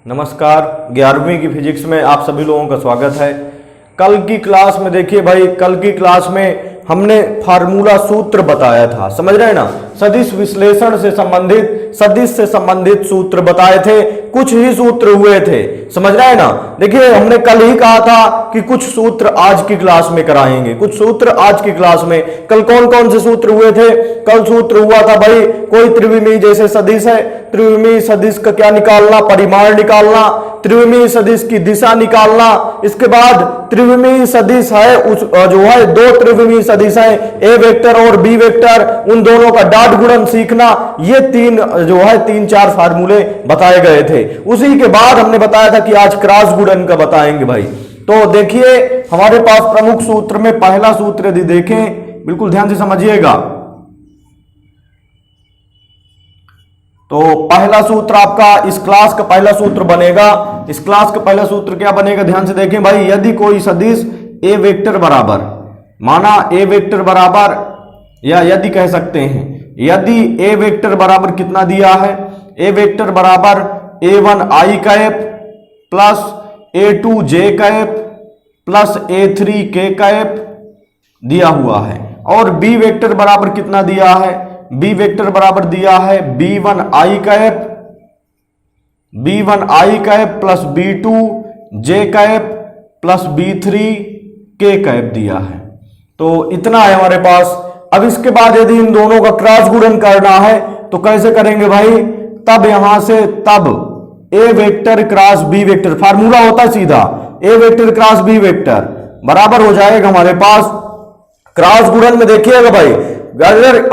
नमस्कार। 11वीं की फिजिक्स में आप सभी लोगों का स्वागत है। कल की क्लास में देखिए भाई, कल की क्लास में हमने फार्मूला सूत्र बताया था, समझ रहे हैं ना। सदिश विश्लेषण से संबंधित, सदिश से संबंधित सूत्र बताए थे, कुछ ही सूत्र हुए थे, समझ रहे हैं ना। देखिए हमने कल ही कहा था कि कुछ सूत्र आज की क्लास में कराएंगे, कुछ सूत्र आज की क्लास में। कल कौन कौन से सूत्र हुए थे? कल सूत्र हुआ था भाई, कोई त्रिविमीय जैसे सदिश है, त्रिविमीय सदिश का क्या निकालना, परिमाण निकालना, त्रिविमीय सदिश की दिशा निकालना। इसके बाद त्रिविमीय सदिश है उस जो है दो त्रिविमीय सदिश है, ए वेक्टर और बी वेक्टर, उन दोनों का डॉट गुणन सीखना। ये तीन जो है 3-4 फार्मूले बताए गए थे। उसी के बाद हमने बताया था कि आज क्रॉस गुणन का बताएंगे भाई। तो देखिए हमारे पास प्रमुख सूत्र में पहला सूत्र यदि देखें, बिल्कुल ध्यान से समझिएगा। तो पहला सूत्र आपका इस क्लास का पहला सूत्र बनेगा। इस क्लास का पहला सूत्र क्या बनेगा, ध्यान से देखें भाई। यदि कोई सदिश ए वेक्टर बराबर, माना ए वेक्टर बराबर, या यदि कह सकते हैं यदि ए वेक्टर बराबर कितना दिया है, ए वेक्टर बराबर a1 i cap plus a2 j cap plus a3 k cap दिया हुआ है, और बी वेक्टर बराबर कितना दिया है, बी वेक्टर बराबर दिया है b1 i cap, b1 i cap plus b2 j cap plus b3 k cap दिया है। तो इतना है हमारे पास। अब इसके बाद यदि इन दोनों का क्रॉस गुणन करना है तो कैसे करेंगे भाई? तब यहां से तब A vector cross B vector, formula होता है सीधा, A vector cross B vector बराबर हो जाएगा हमारे पास क्रॉस गुणन में। देखिएगा भाई,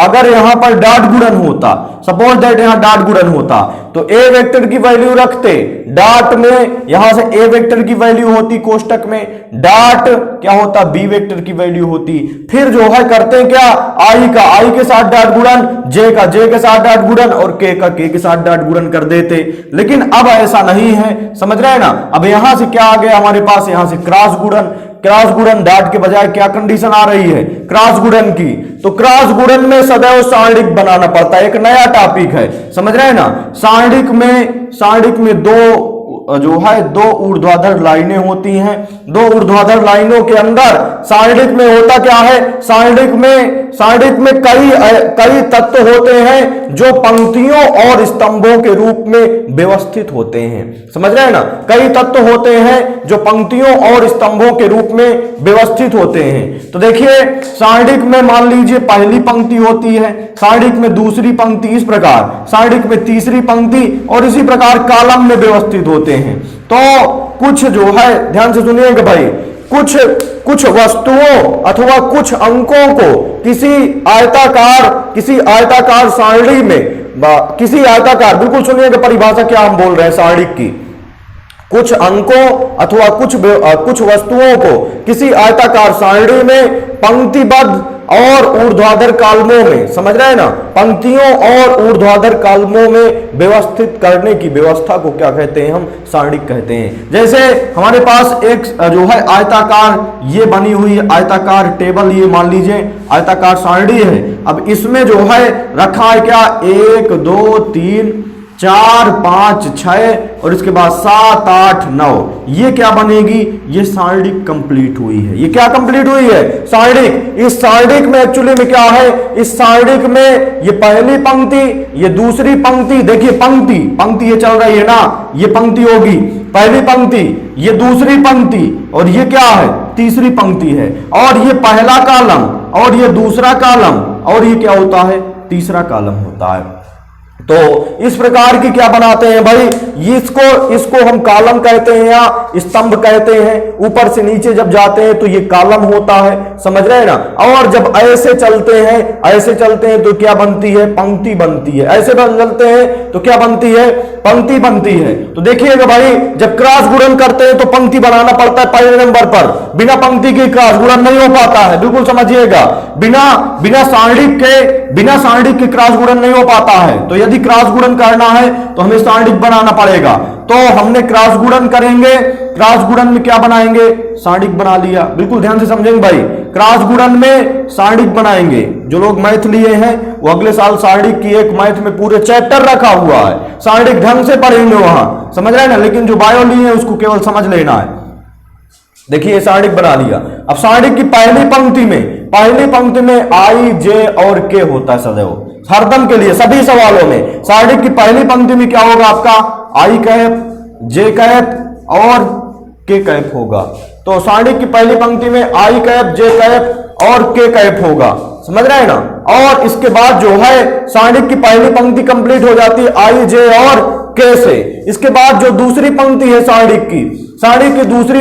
अगर यहां पर डॉट गुणन होता, सपोज दैट यहां डॉट गुणन होता, तो ए वेक्टर की वैल्यू रखते डॉट में, यहां से ए वेक्टर की वैल्यू होती कोष्टक में, डॉट क्या होता, बी वेक्टर की वैल्यू होती। फिर जो है करते हैं क्या, आई का आई के साथ डॉट गुणन, जे का जे के साथ डॉट गुणन और के का के के साथ डॉट गुणन कर देते। लेकिन अब ऐसा नहीं है, समझ रहे हैं ना। अब यहां से क्या आ गया हमारे पास, यहां से क्रॉस गुणन। क्रॉस गुणन डॉट के बजाय क्या कंडीशन आ रही है, क्रॉस गुणन की। तो क्रॉस गुणन में सदैव सारणिक बनाना पड़ता है, एक नया टॉपिक है, समझ रहे हैं ना। सारणिक में दो जो है दो ऊर्ध्वाधर लाइनें होती हैं। दो ऊर्ध्वाधर लाइनों के अंदर सारणिक में होता क्या है, सारणिक में कई तत्व होते हैं जो पंक्तियों और स्तंभों के रूप में व्यवस्थित होते हैं, समझ रहे हैं ना। कई तत्व होते हैं जो पंक्तियों और स्तंभों के रूप में व्यवस्थित होते हैं। तो देखिए सारणिक में मान लीजिए पहली पंक्ति होती है, सारणिक में दूसरी पंक्ति, इस प्रकार सारणिक में तीसरी पंक्ति, और इसी प्रकार कॉलम में व्यवस्थित होते हैं। तो कुछ जो है ध्यान से सुनिएगा भाई, कुछ वस्तुओं अथवा कुछ अंकों को किसी आयताकार सारणी में, किसी आयताकार, बिल्कुल सुनिएगा परिभाषा क्या हम बोल रहे हैं सारणिक की। कुछ अंकों अथवा कुछ वस्तुओं को किसी आयताकार सारणी में पंक्तिबद्ध और ऊर्ध्वाधर कॉलमों में, समझ रहे हैं ना, पंक्तियों और ऊर्ध्वाधर कॉलमों में व्यवस्थित करने की व्यवस्था को क्या कहते हैं, हम सारणिक कहते हैं। जैसे हमारे पास एक जो है आयताकार ये बनी हुई आयताकार टेबल, ये मान लीजिए आयताकार सारणी है। अब इसमें जो है रखा है क्या, 1 2 3 4 5 6 और इसके बाद 7 8 9, ये क्या बनेगी, ये सारणिक कंप्लीट हुई है। ये क्या कंप्लीट हुई है, सारणिक। इस सारणिक में एक्चुअली में क्या है, इस सारणिक में ये पहली पंक्ति, ये दूसरी पंक्ति, देखिए पंक्ति ये चल रही है ना, ये पंक्ति होगी पहली पंक्ति, ये दूसरी पंक्ति, और ये क्या है, तीसरी पंक्ति है, और ये पहला कॉलम, और ये दूसरा कॉलम, और ये क्या होता है, तीसरा कॉलम होता है। तो इस प्रकार की क्या बनाते हैं भाई, इसको हम कॉलम कहते हैं या स्तंभ कहते हैं। ऊपर से नीचे जब जाते हैं तो ये कॉलम होता है, समझ रहे हैं ना। और जब ऐसे चलते हैं तो क्या बनती है, पंक्ति बनती है। ऐसे चलते हैं तो क्या बनती है, पंक्ति बनती है। तो देखिएगा भाई, जब क्रॉस गुणन करते हैं तो पंक्ति बनाना पड़ता है पहले नंबर पर, बिना पंक्ति के क्रॉस गुणन नहीं हो पाता है, बिल्कुल समझिएगा। बिना सारणिक के क्रॉस गुणन नहीं हो पाता है। तो यदि क्रॉस गुणन करना है तो हमें सारणिक बनाना पड़ेगा। तो हमने क्रॉस गुणन करेंगे, क्रॉस गुणन में क्या बनाएंगे, सारणिक बना लिया। बिल्कुल ध्यान से समझेंगे भाई, क्रॉस गुणन में सारणिक बनाएंगे। जो लोग मैथ लिए हैं वो अगले साल सारणिक की एक मैथ में पूरे चैप्टर रखा हुआ है, सारणिक ढंग से पढ़ेंगे वहां, समझ रहे हैं ना। लेकिन जो बायो लिए हैं उसको केवल समझ लेना है। देखिए सारणिक बना लिया। अब सारणिक की पहली पंक्ति में आई जे और के होता है सदैव, हरदम के लिए सभी सवालों में। सारणिक की पहली पंक्ति में क्या होगा आपका, आई कैप, जे कैप और के कैप होगा। तो सारणिक की पहली पंक्ति में आई कैप, जे कैप और के कैप होगा, समझ रहे हैं ना। और इसके बाद जो है सारणिक की पहली पंक्ति कंप्लीट हो जाती है आई जे और के से। इसके बाद जो दूसरी पंक्ति है सारणिक की दूसरी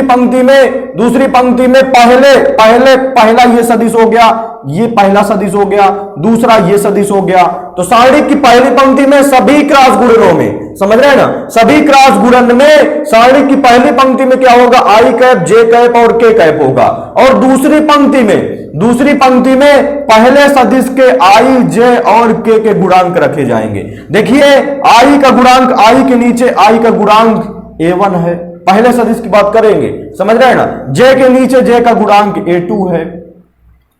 पंक्ति में पहला ये सदिश हो गया, ये पहला सदिश हो गया, दूसरा ये सदिश हो गया। तो सारणिक की पहली पंक्ति में सभी क्रॉस गुणनों में, समझ रहे हैं ना, सभी क्रॉस गुणन में सारणिक की पहली पंक्ति में क्या होगा, आई कैप, जे कैप और के कैप होगा। और दूसरी पंक्ति में पहले सदिश के आई, जे और के गुणांक रखे जाएंगे। देखिए आई का गुणांक, आई के नीचे आई का गुणांक A1 है, पहले सदिश की बात करेंगे, समझ रहे हैं ना। जे के नीचे जे का गुणांक A2 है,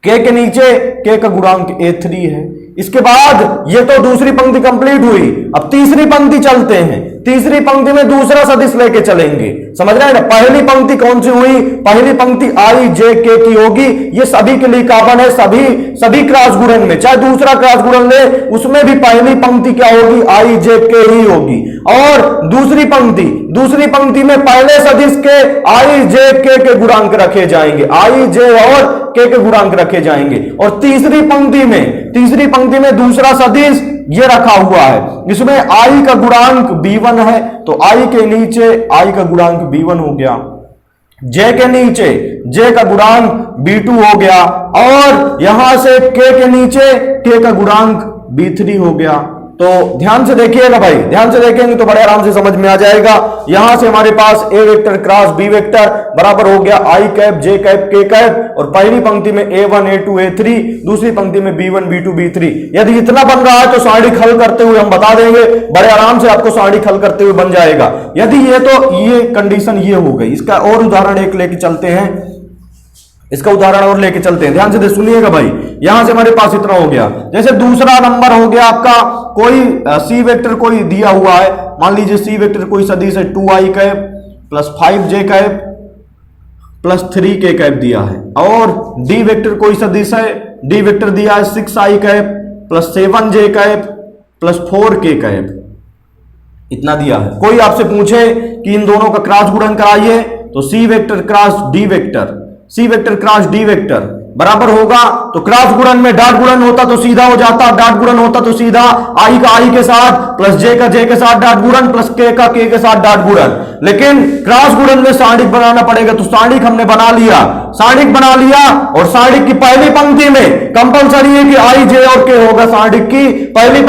के नीचे के का गुणांक A3 है। इसके बाद ये तो दूसरी पंक्ति कंप्लीट हुई। अब तीसरी पंक्ति चलते हैं, तीसरी पंक्ति में दूसरा सदिश लेके चलेंगे, समझ रहे हैं ना। पहली पंक्ति कौन सी हुई, पहली पंक्ति आई जे के की होगी, ये सभी के लिए कॉमन है, सभी क्रॉस गुणन में, चाहे दूसरा क्रॉस गुणन ले उसमें भी पहली पंक्ति क्या होगी, आई जे के ही होगी। और दूसरी पंक्ति में पहले सदिश के आई जे के गुणांक रखे जाएंगे, आई जे और के गुणांक रखे जाएंगे। और तीसरी पंक्ति में दूसरा सदिश ये रखा हुआ है, इसमें आई का गुणांक B1 है, तो आई के नीचे आई का गुणांक B1 हो गया, जे के नीचे जे का गुणांक B2 हो गया, और यहां से के नीचे के का गुणांक B3 हो गया। तो ध्यान से देखिएगा भाई, ध्यान से देखेंगे तो बड़े आराम से समझ में आ जाएगा। यहां से हमारे पास ए वेक्टर क्रॉस बी वेक्टर बराबर हो गया आई कैप, जे कैप, के कैप, और पहली पंक्ति में A1, A2, A3, दूसरी पंक्ति में B1, B2, B3। यदि इतना बन रहा है तो सारणिक हल करते हुए हम बता देंगे, बड़े आराम से आपको सारणिक हल करते हुए बन जाएगा। यदि ये तो ये कंडीशन ये हो गई, इसका और उदाहरण एक लेके चलते हैं, ध्यान से सुनिएगा भाई। यहां से हमारे पास इतना हो गया, जैसे दूसरा नंबर हो गया आपका, कोई सी वेक्टर कोई दिया हुआ है, मान लीजिए सी वेक्टर कोई सदिश है 2i cap plus 5j cap plus 3k cap दिया है, और डी वेक्टर कोई सदिश है, डी वेक्टर दिया है 6i cap plus 7j cap plus 4k cap, इतना दिया है। कोई आपसे पूछे कि इन दोनों का क्रॉस गुणन कराइए, तो C vector cross D vector, C vector cross D vector बराबर होगा, तो क्रॉस गुणन में डॉट गुणन होता तो सीधा हो जाता, डॉट गुणन होता तो सीधा आई का आई के साथ प्लस जे का जे के साथ डॉट गुणन प्लस के का के के साथ डॉट गुणन। लेकिन क्रॉस गुणन में सारणिक बनाना पड़ेगा, तो सारणिक हमने बना लिया, और सारणिक की पहली पंक्ति में कंपलसरी है कि आई जे और के होगा। सारणिक की पहली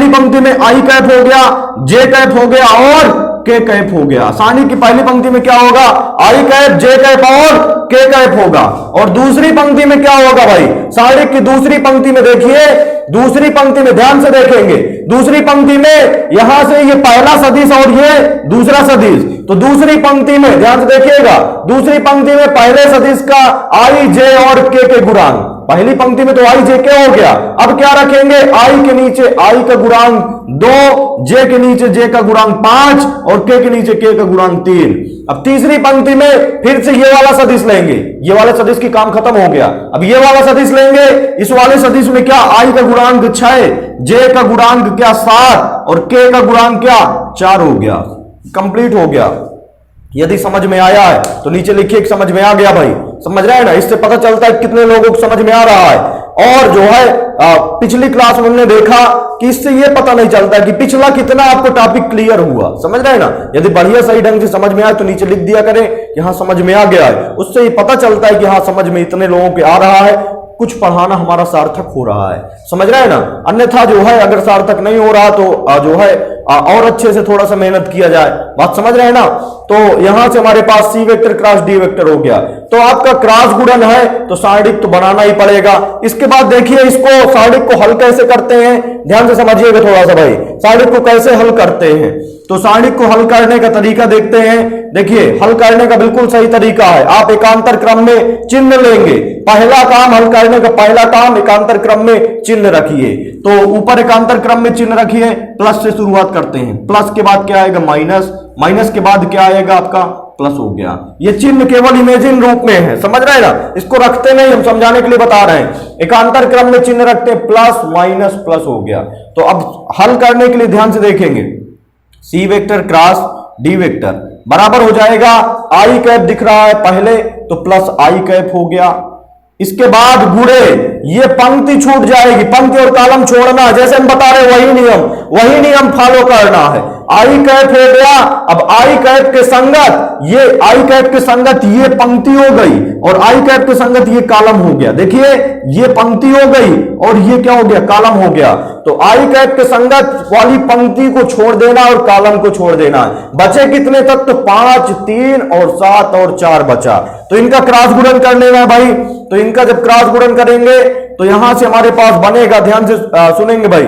पंक्ति में आई कैप हो गया, जे कैप हो गया और के कैप हो गया। सारणिक की पहली पंक्ति में क्या होगा, आई कैप, जे कैप और के कैप होगा। और दूसरी पंक्ति में क्या होगा भाई, सारणिक की दूसरी पंक्ति में देखिए, दूसरी पंक्ति में ध्यान से देखेंगे, दूसरी पंक्ति में यहां से ये पहला सदिश और ये दूसरा सदिश, तो दूसरी पंक्ति में ध्यान से देखिएगा, दूसरी पंक्ति में पहले सदिश का आई जे और के गुणांक, पहली पंक्ति में तो आई जे के हो गया, अब क्या रखेंगे, आई के नीचे आई का गुणांक 2, जे के नीचे जे का गुणांक 5 और के नीचे के का गुणांक 3। अब तीसरी पंक्ति में फिर से ये वाला सदिश लेंगे, ये वाले सदिश की काम खत्म हो गया, अब ये वाला सदिश लेंगे। इस वाले सदिश में क्या, आई का गुणांक 6, जे का गुणांक क्या 7 और के का गुणांक क्या 4 हो गया, कंप्लीट हो गया। यदि समझ में आया है तो नीचे लिखिए कि समझ में आ गया भाई, समझ रहे हैं ना। इससे पता चलता है कितने लोगों को समझ में आ रहा है। और जो है पिछली क्लास में हमने देखा कि इससे ये पता नहीं चलता कि पिछला कितना आपको टॉपिक क्लियर हुआ, समझ रहे हैं ना। यदि बढ़िया सही ढंग से समझ में आए तो नीचे लिख दिया करें कि हाँ समझ में आ गया है, उससे ये पता चलता है कि हाँ समझ में इतने लोगों के आ रहा है, कुछ पढ़ाना हमारा सार्थक हो रहा है, समझ रहे हैं ना। अन्यथा जो है अगर सार्थक नहीं हो रहा तो जो है और अच्छे से थोड़ा सा मेहनत किया जाए। बात समझ रहे हैं ना। तो यहां से हमारे पास C vector cross D vector हो गया। तो आपका क्रॉस गुणन है तो सारणिक तो बनाना ही पड़ेगा। इसके बाद देखिए इसको सारणिक को हल कैसे करते हैं, ध्यान से समझिएगा थोड़ा सा भाई, सारणिक को कैसे हल करते हैं। तो सारणिक को हल करने का तरीका देखते हैं। देखिए हल करने का बिल्कुल सही तरीका है, आप एकांतर क्रम में चिन्ह लेंगे। पहला काम हल करने का, पहला काम एकांतर क्रम में चिन्ह रखिए। तो ऊपर एकांतर क्रम में चिन्ह रखिए, प्लस से शुरुआत करते हैं। प्लस के बाद क्या आएगा माइनस, माइनस के बाद क्या आएगा आपका प्लस हो गया। ये चिन्ह केवल इमेजिन रूप में है, समझ रहे हैं ना, इसको रखते नहीं, हम समझाने के लिए बता रहे हैं। एकांतर क्रम में चिन्ह रखते हैं, प्लस माइनस प्लस हो गया। तो अब हल करने के लिए ध्यान से देखेंगे, C vector cross D vector बराबर हो जाएगा, आई कैप दिख रहा है पहले तो प्लस आई कैप हो गया। इसके बाद गुणे, ये पंक्ति छूट जाएगी, पंक्ति और कॉलम छोड़ना, जैसे हम बता रहे वही नियम फॉलो करना है। आई कैप हो गया, अब आई कैप के संगत, ये आई कैप के संगत ये पंक्ति हो गई और आई कैप के संगत ये कॉलम हो गया। देखिए ये पंक्ति हो गई और ये क्या हो गया कॉलम हो गया। तो आई कैप के संगत वाली पंक्ति को छोड़ देना और कॉलम को छोड़ देना। बचे कितने तक, तो 5, 3 और 7 और 4 बचा। तो इनका क्रॉस गुणन करने में भाई, तो इनका जब क्रॉस गुणन करेंगे तो यहां से हमारे पास बनेगा, ध्यान से सुनेंगे भाई।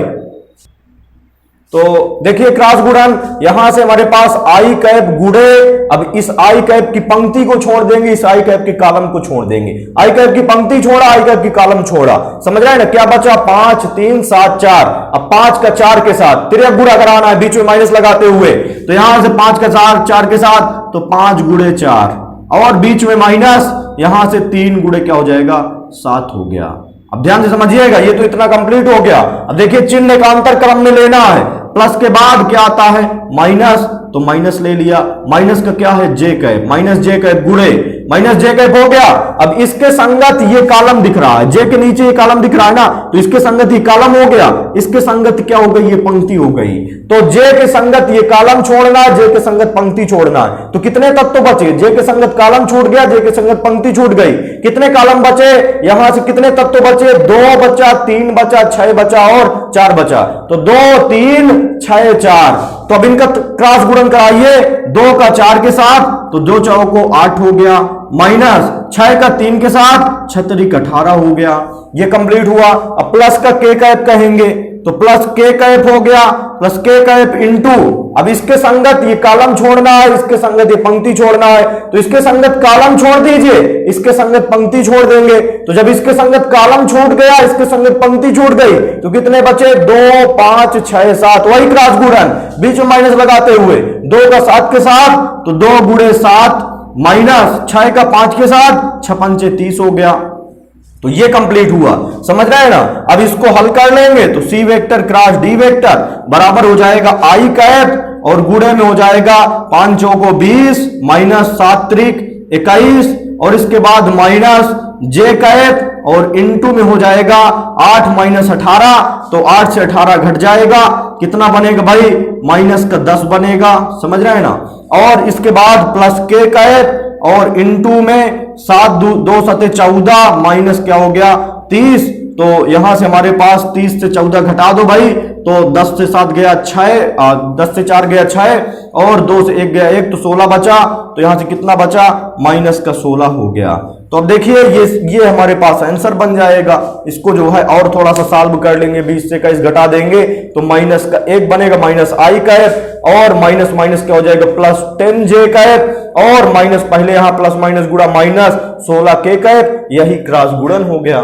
तो देखिए क्रॉस गुणन, यहां से हमारे पास आई कैप गुणे, अब इस आई कैप की पंक्ति को छोड़ देंगे, इस आई कैप की कॉलम को छोड़ देंगे। आई कैप की पंक्ति छोड़ा, आई कैप की कॉलम छोड़ा, समझ रहे हैं ना। क्या बचा 5, 3, 7, 4। अब 5 का 4 के साथ तिर्यक गुणा कराना है, बीच में माइनस लगाते हुए। तो यहां से 5 का 4 के साथ, तो 5 गुणे 4 और बीच में माइनस, यहां से 3 गुणे क्या हो जाएगा 7 हो गया। अब ध्यान से समझिएगा, ये तो इतना कंप्लीट हो गया। अब देखिए चिन्ह एकांतर क्रम में लेना है, प्लस के बाद क्या आता है माइनस, तो माइनस ले लिया। माइनस का क्या है जे कैप, माइनस जे कैप गुणे माइनस जे कैप हो गया। अब इसके संगत ये कॉलम दिख रहा है, जे के नीचे ये कॉलम दिख रहा है ना, तो इसके संगत ये कॉलम हो गया, इसके संगत क्या हो गई ये पंक्ति हो गई। तो जे के संगत ये कॉलम छोड़ना, जे के संगत पंक्ति छोड़ना। तो कितने तत्व बचे, जे के संगत कॉलम छूट गया, जे के संगत पंक्ति छूट गई। कितने कॉलम बचे, यहां से कितने तत्व बचे, 2 बचा, 3 बचा, 6 बचा और 4 बचा। तो 2, 3, 6, 4। तो अब इनका क्रॉस गुणन कराइए, 2 का 4 के साथ, तो 2 4 को 8 हो गया, माइनस 6 का 3 के साथ, 6 का 18 हो गया। ये कंप्लीट हुआ। अब प्लस का के कैप कहेंगे, तो प्लस के कैप हो गया, प्लस के कैप इंटू, अब इसके संगत ये कॉलम छोड़ना है, इसके संगत ये पंक्ति छोड़ना है। तो इसके संगत कॉलम छोड़ दीजिए, इसके संगत पंक्ति छोड़ देंगे। तो जब इसके संगत कॉलम छूट गया, इसके संगत पंक्ति छूट गई, तो कितने बचे 2, 5, 6, 7। वही क्रॉस गुणन, बीच में माइनस लगाते हुए, 2 का 7 के साथ, तो 2 गुणे 7 माइनस 6 का 5 के साथ, 6 पंचे 30 हो गया। तो ये कंप्लीट हुआ, समझ रहे हैं ना। अब इसको हल कर लेंगे तो C vector cross D vector बराबर हो जाएगा आई कैप और गुणे में हो जाएगा 5 चौको 20 माइनस 7 त्रिक 21 और इसके बाद माइनस जे कैप और इनटू में हो जाएगा 8 माइनस 18। तो 8 से 18 घट जाएगा, कितना बनेगा भाई माइनस का 10 बनेगा, समझ रहे हैं ना। और इसके बाद प्लस के कैप और इनटू में 7 2 7 14 माइनस क्या हो गया 30। तो यहां से हमारे पास 30 से 14 घटा दो भाई, तो 10 से 7 गया 6, 10 से 4 गया 6 और 2 से 1 गया 1, तो 16 बचा। तो यहां से कितना बचा माइनस का 16 हो गया। तो अब देखिए ये हमारे पास आंसर बन जाएगा। इसको जो है और थोड़ा सा सॉल्व कर लेंगे, 20 से 21 घटा देंगे तो माइनस का 1 बनेगा, माइनस आई कैप और माइनस माइनस क्या हो जाएगा प्लस 10 जे कैप और माइनस पहले यहां प्लस माइनस गुणा माइनस 16 के कैप, यही क्रॉस गुणन हो गया।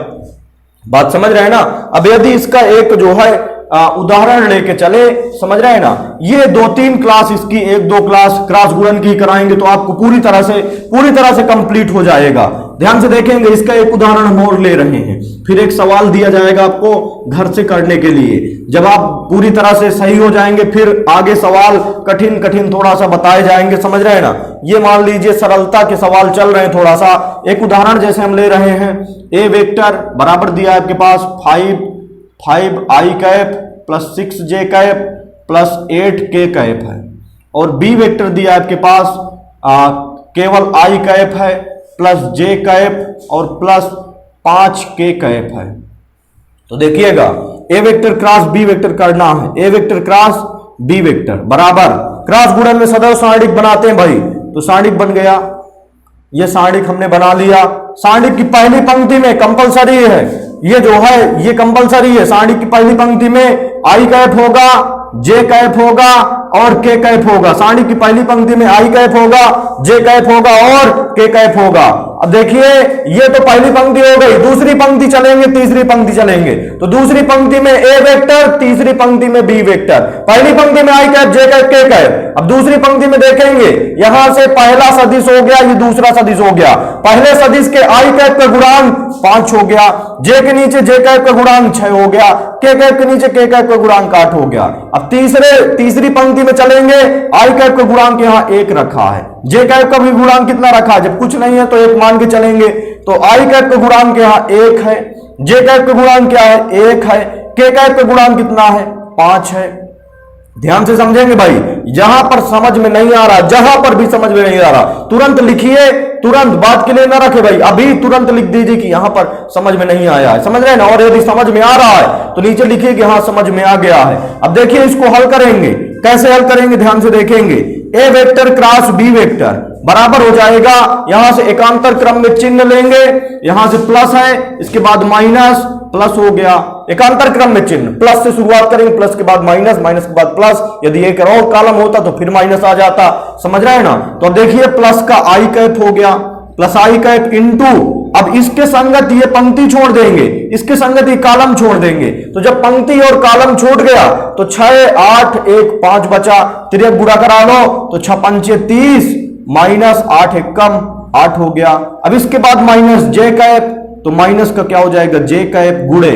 बात समझ रहे हैं ना। अब यदि इसका एक जो है उदाहरण लेके चले, समझ रहे हैं ना, ये 2-3 क्लास इसकी 1-2 क्लास क्रॉस गुणन की कराएंगे तो आपको पूरी तरह से कंप्लीट हो जाएगा। ध्यान से देखेंगे, इसका एक उदाहरण हम और ले रहे हैं, फिर एक सवाल दिया जाएगा आपको घर से करने के लिए। जब आप पूरी तरह से सही हो जाएंगे फिर आगे सवाल कठिन थोड़ा सा बताए जाएंगे, समझ रहे हैं ना। ये मान लीजिए सरलता के सवाल चल रहे हैं, थोड़ा सा एक उदाहरण जैसे हम ले रहे हैं। ए वेक्टर बराबर दिया है आपके पास 5 आई कैप प्लस 6 जे कैप प्लस 8 के कैप है और बी वेक्टर दिया है आपके पास केवल आई कैप है प्लस जे कैप और प्लस 5 के कैप है। तो देखिएगा ए वेक्टर क्रॉस बी वेक्टर करना है, ए वेक्टर क्रॉस बी वेक्टर बराबर, क्रॉस गुणन में सदैव सारणिक बनाते हैं भाई, तो सारणिक बन गया, ये सारणिक हमने बना लिया। सारणिक की पहली पंक्ति में कंपलसरी है, ये जो है ये कंपलसरी है, सारणिक की पहली पंक्ति में आई कैप होगा, जे कैप होगा और के कैप होगा। सारणिक की पहली पंक्ति में आई कैप होगा, जे कैप होगा और के कैप होगा। अब देखिए ये तो पहली पंक्ति हो गई, दूसरी पंक्ति चलेंगे, तीसरी पंक्ति चलेंगे, तो दूसरी पंक्ति में ए वेक्टर, तीसरी पंक्ति में बी वेक्टर, पहली पंक्ति में आई कैप, जे कैप, के कैप। अब दूसरी पंक्ति में देखेंगे, यहां से पहला सदिश हो गया, ये दूसरा सदिश हो गया, पहले सदिश के आई कैप का गुणांक 5 हो गया, जे के नीचे जे कैप का गुणांक 6 हो गया, के कैप के नीचे के कैप का गुणांक 8 हो गया। अब तीसरी पंक्ति में चलेंगे, आई कैप का गुणांक यहां 1 रखा है, जे कैप का भी गुणांक कितना रखा है, जब कुछ नहीं है तो 1 मान के चलेंगे, तो आई कैप का गुणांक यहां 1 है, जे कैप का गुणांक क्या है 1 है, के कैप का गुणांक कितना है 5 है। ध्यान से समझेंगे भाई, जहां पर समझ में नहीं आ रहा, जहां पर भी समझ में नहीं आ रहा तुरंत लिखिए, तुरंत बात के लिए ना रखे भाई, अभी तुरंत लिख दीजिए कि यहां पर समझ में नहीं आया है, समझ रहे हैं ना। और यदि समझ में आ रहा है तो नीचे लिखिए कि हाँ समझ में आ गया है। अब देखिए इसको हल करेंगे, कैसे हल करेंगे ध्यान से देखेंगे। ए वेक्टर क्रॉस बी वेक्टर बराबर हो जाएगा, यहां से एकांतर क्रम में चिन्ह लेंगे, यहां से प्लस है, इसके बाद माइनस, प्लस हो गया, एकांतर क्रम में चिन्ह, प्लस से शुरुआत करेंगे, प्लस के बाद माइनस, माइनस के बाद प्लस, यदि एक और कॉलम होता तो फिर माइनस आ जाता, समझ रहे हैं ना। तो अब देखिए प्लस का आई कैप हो गया, प्लस आई कैप इंटू, अब इसके संगत ये पंक्ति छोड़ देंगे, इसके संगत ये कॉलम छोड़ देंगे, तो जब पंक्ति और कॉलम छूट गया तो 6 8 1 5 बचा, तिरक गुणा करा लो तो 6 पंचे 30 माइनस 8 1 कम 8 हो गया। अब इसके बाद माइनस जे कैप, तो माइनस का क्या हो जाएगा जे कैप गुणे,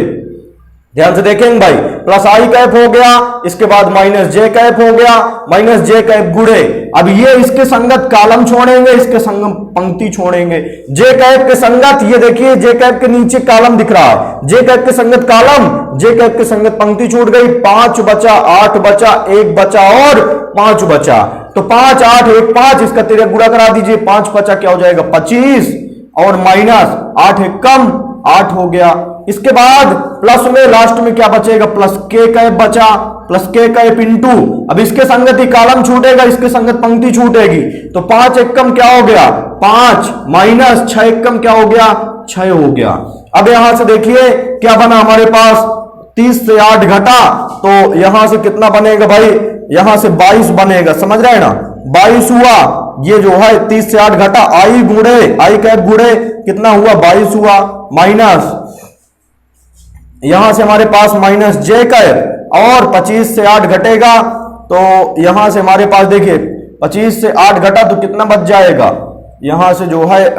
ध्यान से देखेंगे भाई, प्लस आई कैप हो गया, इसके बाद माइनस जे कैप हो गया, माइनस जे कैप गुणे, अब ये इसके संगत कॉलम छोड़ेंगे, इसके संगत पंक्ति छोड़ेंगे, जे कैप के संगत, ये देखिए जे कैप के नीचे कॉलम दिख रहा है, जे कैप के संगत कॉलम, जे कैप के संगत पंक्ति छूट गई, 5 बचा, 8 बचा, 1 बचा और 5 बचा, तो 5 8 1 5, इसका तिरक गुणा करा दीजिए, 5 बचा क्या हो जाएगा 25 और माइनस 8 1 कम 8 हो गया। इसके बाद प्लस में लास्ट में क्या बचेगा, प्लस के कैप बचा, प्लस के कैप इंटू, अब इसके संगत ही कॉलम छूटेगा, इसके संगत पंक्ति छूटेगी, तो 5 1 कम क्या हो गया 5 माइनस 6 1 कम क्या हो गया 6 हो गया। अब यहां से देखिए क्या बना हमारे पास, 30 से 8 घटा तो यहां से कितना बनेगा भाई, यहां से 22 बनेगा, समझ रहे हैं ना, 22 हुआ। ये जो है 30 से 8 घटा, आई गुणे आई कैप गुणे कितना हुआ 22 हुआ, माइनस यहां से हमारे पास माइनस जे कैप, और 25 से 8 घटेगा तो यहां से हमारे पास देखिए 25 से 8 घटा तो कितना बच जाएगा, यहां से जो है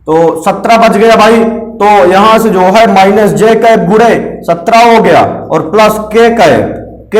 तो 17 बच गया भाई, तो यहां से जो है माइनस जे कैप गुणे 17 हो गया, और प्लस के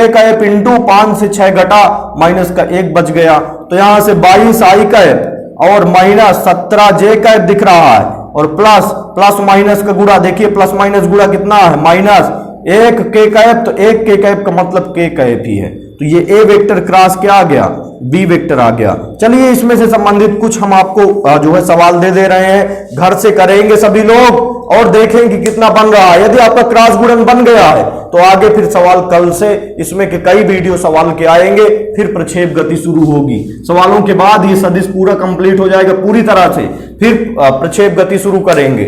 कैप इंटू 5 से 6 घटा, माइनस का 1 बच गया, तो यहां से 22 आई कैप और माइनस 17 जे कैप दिख रहा है, और प्लस प्लस माइनस का गुणा, देखिए प्लस माइनस गुणा कितना है माइनस 1 के कैप, तो 1 के कैप का मतलब के कैप ही है, तो ये ए वेक्टर क्रॉस क्या आ गया बी वेक्टर आ गया। चलिए इसमें से संबंधित कुछ हम आपको जो है सवाल दे रहे हैं, घर से करेंगे सभी लोग और देखें कि कितना बन रहा है। यदि आपका क्रॉस गुणन बन गया है तो आगे फिर सवाल कल से इसमें के कई वीडियो सवाल के आएंगे, फिर प्रक्षेप गति शुरू होगी, सवालों के बाद ये सदिश पूरा कंप्लीट हो जाएगा पूरी तरह से, फिर प्रक्षेप गति शुरू करेंगे।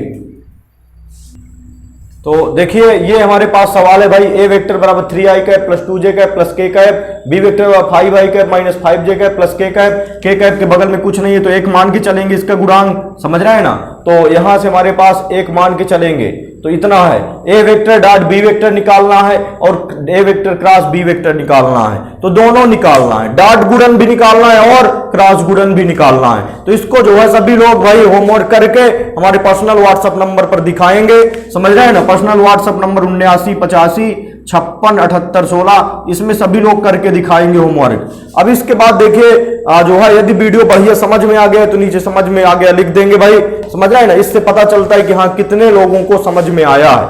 तो देखिए ये हमारे पास सवाल है भाई, ए वेक्टर बराबर 3i cap plus 2j cap plus k cap, b vector बराबर 5i cap minus 5j cap plus k cap, k cap के बगल में कुछ नहीं है तो 1 मान के चलेंगे इसका गुणांक, समझ रहे हैं ना। तो यहां से हमारे पास 1 मान के चलेंगे, तो इतना है, ए वेक्टर डॉट बी वेक्टर निकालना है और ए वेक्टर क्रॉस बी वेक्टर निकालना है, तो दोनों निकालना है, डॉट गुणन भी निकालना है और क्रॉस गुणन भी निकालना है। तो इसको जो है सभी लोग भाई होमवर्क करके हमारे पर्सनल व्हाट्सएप नंबर पर दिखाएंगे, समझ रहे हैं ना। पर्सनल व्हाट्सएप नंबर 7985 56 78 16, इसमें सभी लोग करके दिखाएंगे होमवर्क। अब इसके बाद देखिए जो है यदि वीडियो बढ़िया समझ में आ गया तो नीचे समझ में आ गया लिख देंगे भाई, समझ रहे हैं ना। इससे पता चलता है कि हाँ कितने लोगों को समझ में आया है।